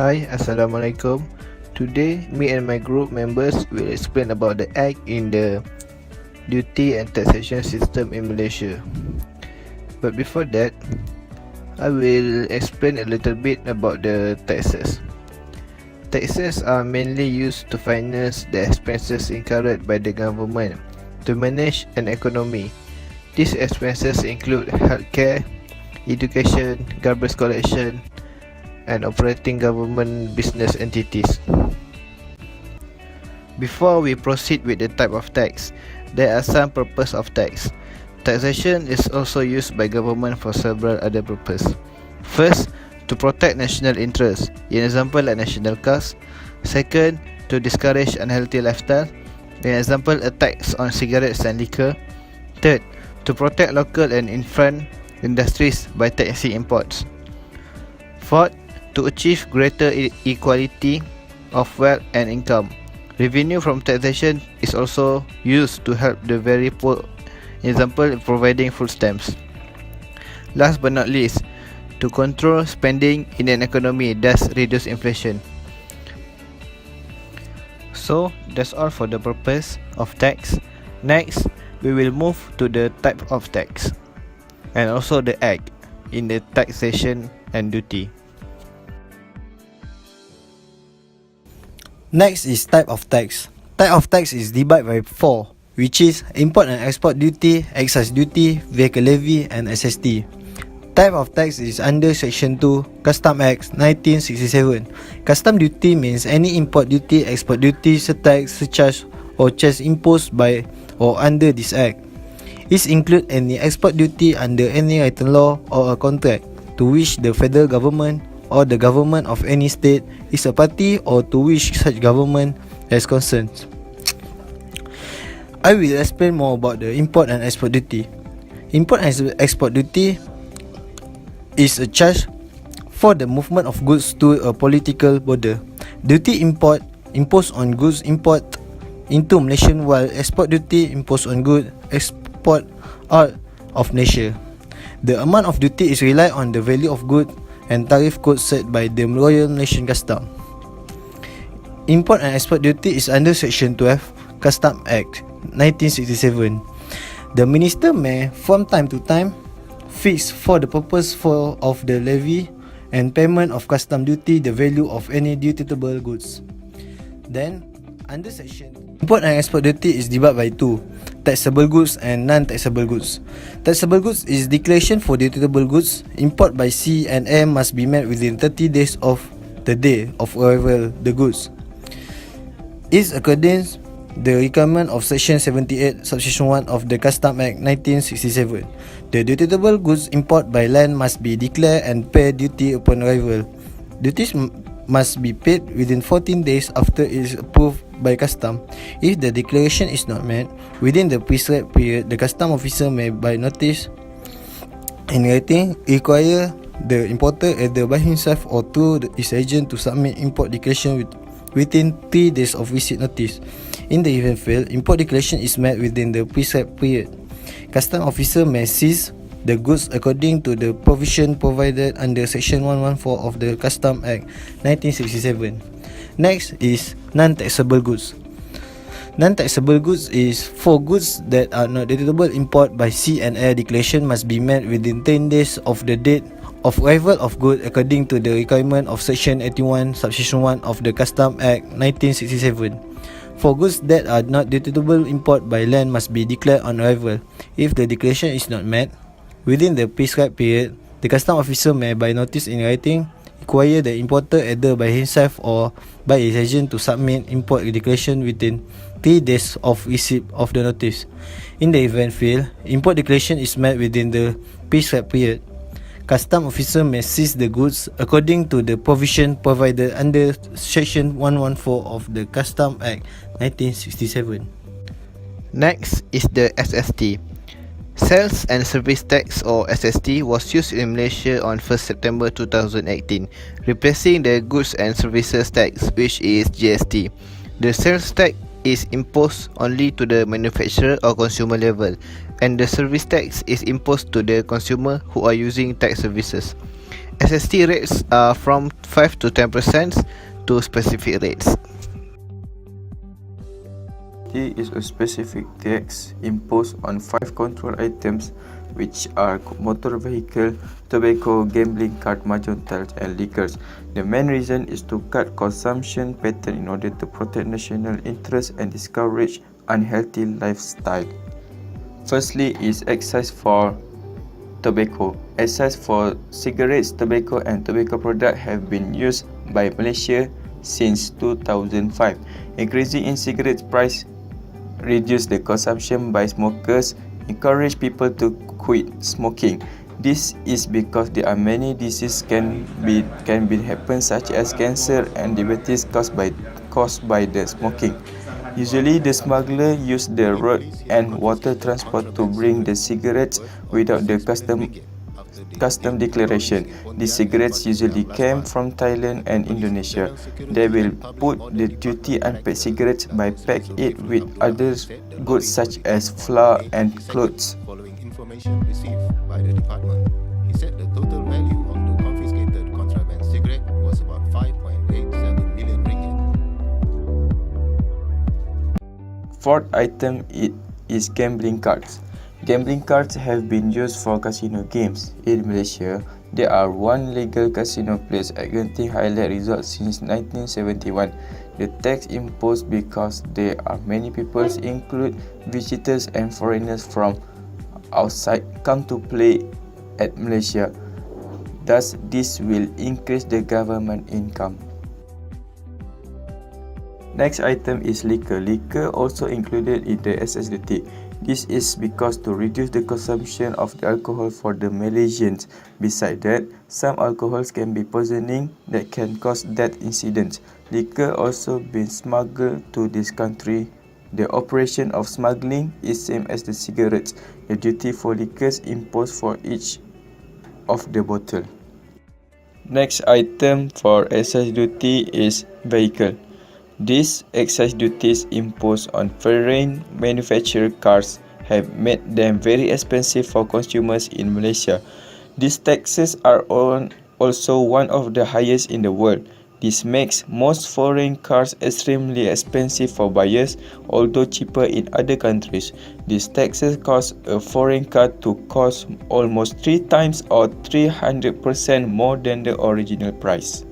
Hi, Assalamualaikum. Today, me and my group members will explain about the act in the duty and taxation system in Malaysia. But before that, I will explain a little bit about the taxes. Taxes are mainly used to finance the expenses incurred by the government to manage an economy. These expenses include healthcare, education, garbage collection, and operating government business entities. Before we proceed with the type of tax, there are some purposes of tax. Taxation is also used by government for several other purposes. First, to protect national interests, in example like national cause. Second, to discourage unhealthy lifestyle, in example a tax on cigarettes and liquor. Third, to protect local and infant industries by taxing imports. Fourth, to achieve greater equality of wealth and income. Revenue from taxation is also used to help the very poor, example providing food stamps. Last but not least, to control spending in an economy, thus reduce inflation. So that's all for the purpose of tax. Next, we will move to the type of tax and also the act in the taxation and duty. Next is type of tax. Type of tax is divided by 4, which is import and export duty, excise duty, vehicle levy, and SST. Type of tax is under Section 2, Custom Act 1967. Custom duty means any import duty, export duty, tax, surcharge, or charge imposed by or under this act. It includes any export duty under any written law or a contract to which the federal government or the government of any state is a party or to which such government has concerns. I will explain more about the import and export duty. Import and export duty is a charge for the movement of goods to a political border. Duty import imposed on goods import into Malaysia, while export duty imposed on goods export out of Malaysia. The amount of duty is relied on the value of goods and tariff code set by the Royal Malaysian Custom. Import and export duty is under Section 12, Custom Act 1967. The minister may, from time to time, fix for the purpose of the levy and payment of custom duty the value of any dutiable goods. Then, under section import and export duty is divided by 2, taxable goods and non-taxable goods. Taxable goods is declaration for dutiable goods. Import by sea and air must be made within 30 days of the day of arrival the goods. Is according the requirement of Section 78, Subsection 1 of the Custom Act 1967. The dutiable goods import by land must be declared and pay duty upon arrival. Duties must be paid within 14 days after it is approved by custom. If the declaration is not made within the prescribed period, the custom officer may, by notice in writing, require the importer either by himself or through his agent to submit import declaration within 3 days of receipt notice. In the event failed, import declaration is made within the prescribed period. Custom officer may seize the goods according to the provision provided under Section 114 of the Custom Act 1967. Next is non-taxable goods. Non-taxable goods is for goods that are not dutiable import by sea and air. Declaration must be made within 10 days of the date of arrival of goods according to the requirement of Section 81, Subsection 1 of the Custom Act 1967. For goods that are not dutiable import by land must be declared on arrival. If the declaration is not met within the prescribed period, the custom officer may, by notice in writing, require the importer either by himself or by his agent to submit import declaration within 3 days of receipt of the notice. In the event failed, import declaration is met within the prescribed period. Custom officer may seize the goods according to the provision provided under Section 114 of the Custom Act 1967. Next is the SST. Sales and Service Tax or SST was used in Malaysia on 1st September 2018, replacing the Goods and Services Tax, which is GST. The sales tax is imposed only to the manufacturer or consumer level, and the service tax is imposed to the consumer who are using tax services. SST rates are from 5 to 10% to specific rates. T is a specific tax imposed on 5 control items, which are motor vehicle, tobacco, gambling card, mahjong tiles, and liquors. The main reason is to cut consumption pattern in order to protect national interest and discourage unhealthy lifestyle. Firstly is excise for tobacco. Excise for cigarettes, tobacco, and tobacco products have been used by Malaysia since 2005. Increasing in cigarette price reduce the consumption by smokers, encourage people to quit smoking. This is because there are many diseases can be happen, such as cancer and diabetes caused by the smoking. Usually the smuggler use the road and water transport to bring the cigarettes without the custom declaration. These cigarettes usually came from Thailand and Indonesia. They will put the duty unpaid cigarettes by pack it with other goods such as flour and clothes. Following information received by the department, he said the total value of the confiscated contraband cigarette was about 5.87 million ringgit. Fourth item is gambling cards. Gambling cards have been used for casino games. In Malaysia, there are one legal casino place at Genting Highlight Resort since 1971. The tax imposed because there are many people, include visitors and foreigners from outside, come to play at Malaysia. Thus, this will increase the government income. Next item is liquor. Liquor also included in the SSDT. This is because to reduce the consumption of the alcohol for the Malaysians. Besides that, some alcohols can be poisoning that can cause death incidents. Liquor also been smuggled to this country. The operation of smuggling is same as the cigarettes. The duty for liquors imposed for each of the bottle. Next item for excise duty is vehicle. These excise duties imposed on foreign manufactured cars have made them very expensive for consumers in Malaysia. These taxes are also one of the highest in the world. This makes most foreign cars extremely expensive for buyers, although cheaper in other countries. These taxes cause a foreign car to cost almost 3 times or 300% more than the original price.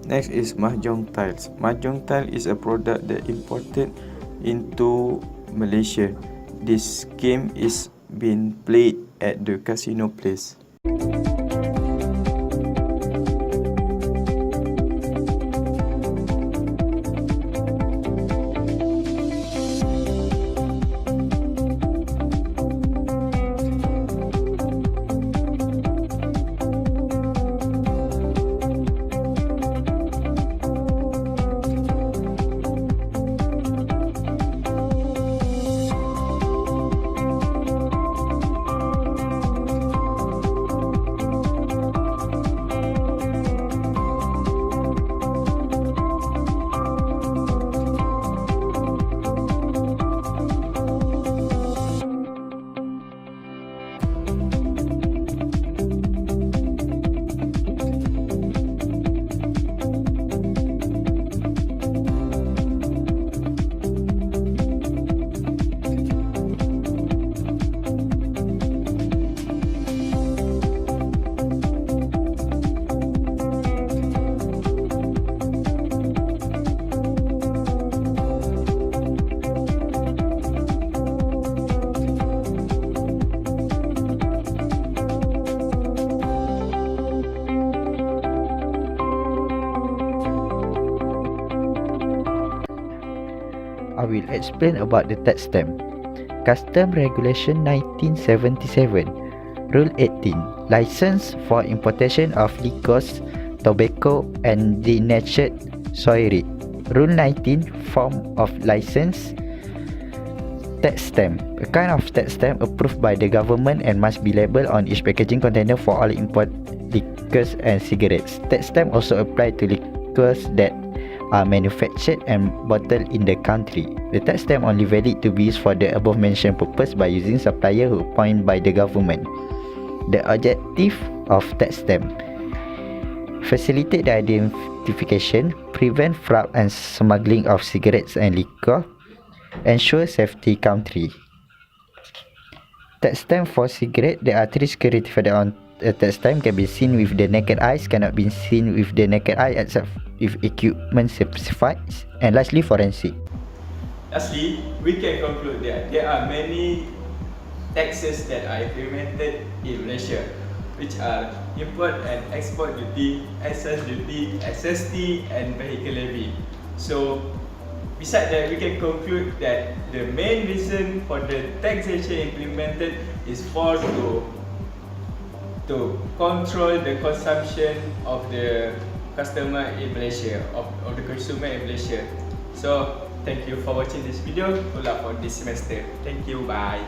Next is mahjong tiles. Mahjong tile is a product that imported into Malaysia. This game is being played at the casino place. I will explain about the tax stamp. Custom Regulation 1977, Rule 18, License for importation of liquors, tobacco and denatured soy. Rule 19, Form of license. Tax stamp, a kind of tax stamp approved by the government and must be labelled on each packaging container for all import liquors and cigarettes. Tax stamp also apply to liquors that are manufactured and bottled in the country. The tax stamp only valid to be used for the above mentioned purpose by using supplier who appointed by the government. The objective of tax stamp: facilitate the identification, prevent fraud and smuggling of cigarettes and liquor, ensure safety country. Tax stamp for cigarette, there are three security for the tax stamp can be seen with the naked eyes, cannot be seen with the naked eye except if equipment specifies, and lastly forensic. Lastly, we can conclude that there are many taxes that are implemented in Malaysia, which are import and export duty, excise duty, SST and vehicle levy. So besides that, we can conclude that the main reason for the taxation implemented is to control the consumption of the customer in Malaysia, of the consumer in Malaysia. So thank you for watching this video. Good luck for this semester. Thank you. Bye.